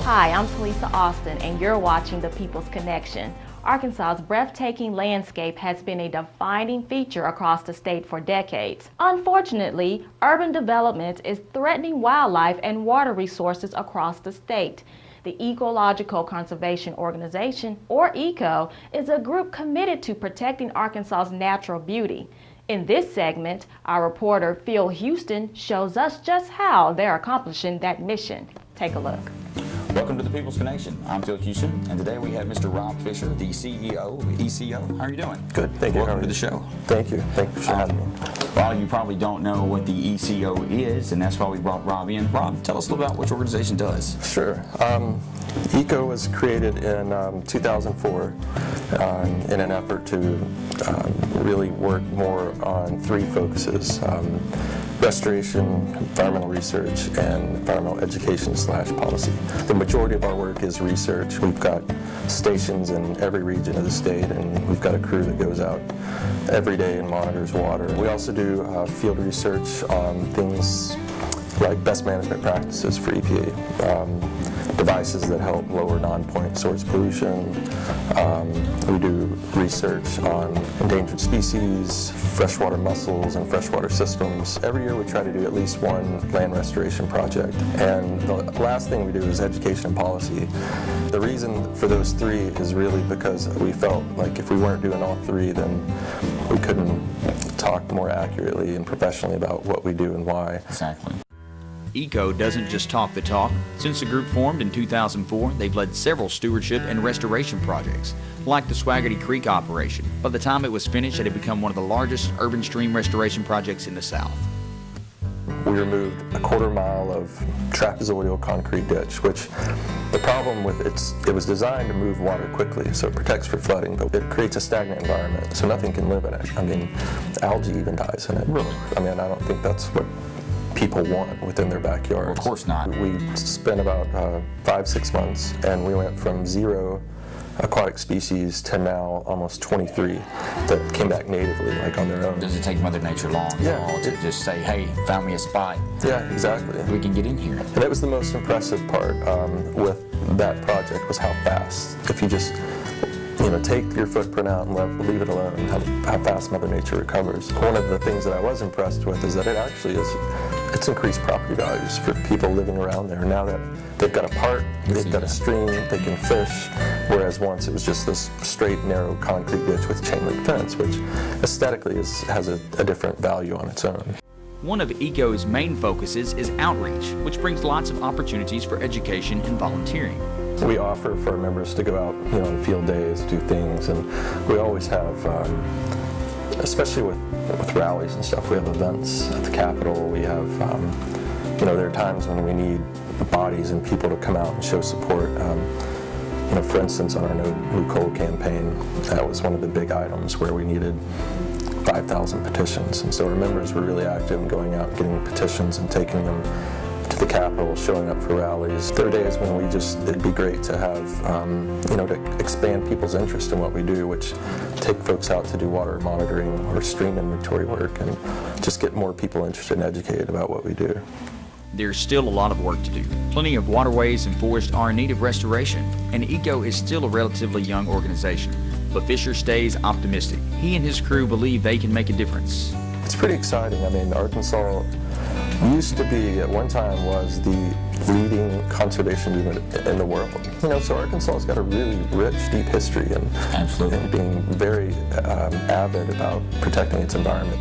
Hi, I'm Talisa Austin, and you're watching The People's Connection. Arkansas's breathtaking landscape has been a defining feature across the state for decades. Unfortunately, urban development is threatening wildlife and water resources across the state. The Ecological Conservation Organization, or ECO, is a group committed to protecting Arkansas's natural beauty. In this segment, our reporter Phil Houston shows us just how they're accomplishing that mission. Take a look. Welcome to the People's Connection. I'm Phil Houston, and today we have Mr. Rob Fisher, the CEO of ECO. How are you doing? Good, thank you. Welcome to the show. Thank you. Thank you for having me. Well, you probably don't know what the ECO is, and that's why we brought Rob in. Rob, tell us a little about what your organization does. Sure. ECO was created in 2004 in an effort to really work more on three focuses: restoration, environmental research, and environmental education/policy. The majority of our work is research. We've got stations in every region of the state, and we've got a crew that goes out every day and monitors water. We also do field research on things like best management practices for EPA, devices that help lower non-point source pollution. We do research on endangered species, freshwater mussels, and freshwater systems. Every year we try to do at least one land restoration project. And the last thing we do is education and policy. The reason for those three is really because we felt like if we weren't doing all three, then we couldn't talk more accurately and professionally about what we do and why. Exactly. ECO doesn't just talk the talk. Since the group formed in 2004, they've led several stewardship and restoration projects, like the Swaggerty Creek operation. By the time it was finished, it had become one of the largest urban stream restoration projects in the South. We removed a quarter mile of trapezoidal concrete ditch, which the problem with it was designed to move water quickly, so it protects for flooding, but it creates a stagnant environment, so nothing can live in it. I mean, algae even dies in it. Really? I mean, I don't think that's what people want within their backyard. Of course not. We spent about 5-6 months, and we went from 0 aquatic species to now almost 23 that came back natively, like on their own. Does it take Mother Nature long to just say, hey, found me a spot? Yeah, exactly. We can get in here. And that was the most impressive part with that project, was how fast. If you just take your footprint out and leave it alone, how fast Mother Nature recovers. One of the things that I was impressed with is that it actually it's increased property values for people living around there. Now that they've got a park, they've got a stream, they can fish, whereas once it was just this straight, narrow concrete ditch with chain link fence, which aesthetically has a different value on its own. One of ECO's main focuses is outreach, which brings lots of opportunities for education and volunteering. We offer for our members to go out, on field days, do things, and we always have, especially with rallies and stuff, we have events at the Capitol. We have, there are times when we need bodies and people to come out and show support. For instance, on our No New Coal campaign, that was one of the big items where we needed 5,000 petitions, and so our members were really active in going out, getting petitions and taking them to the Capitol, showing up for rallies. There are days when it'd be great to have, to expand people's interest in what we do, which take folks out to do water monitoring or stream inventory work and just get more people interested and educated about what we do. There's still a lot of work to do. Plenty of waterways and forests are in need of restoration, and ECO is still a relatively young organization. But Fisher stays optimistic. He and his crew believe they can make a difference. It's pretty exciting. I mean, Arkansas used to be, at one time, was the leading conservation movement in the world. So Arkansas's got a really rich, deep history and being very avid about protecting its environment.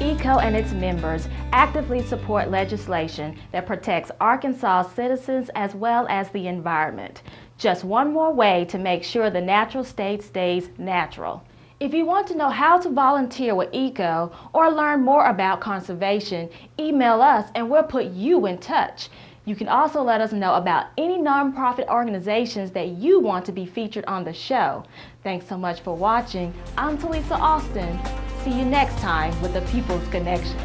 ECO and its members actively support legislation that protects Arkansas citizens as well as the environment. Just one more way to make sure the natural state stays natural. If you want to know how to volunteer with ECO or learn more about conservation, email us and we'll put you in touch. You can also let us know about any nonprofit organizations that you want to be featured on the show. Thanks so much for watching. I'm Talisa Austin. See you next time with The People's Connection.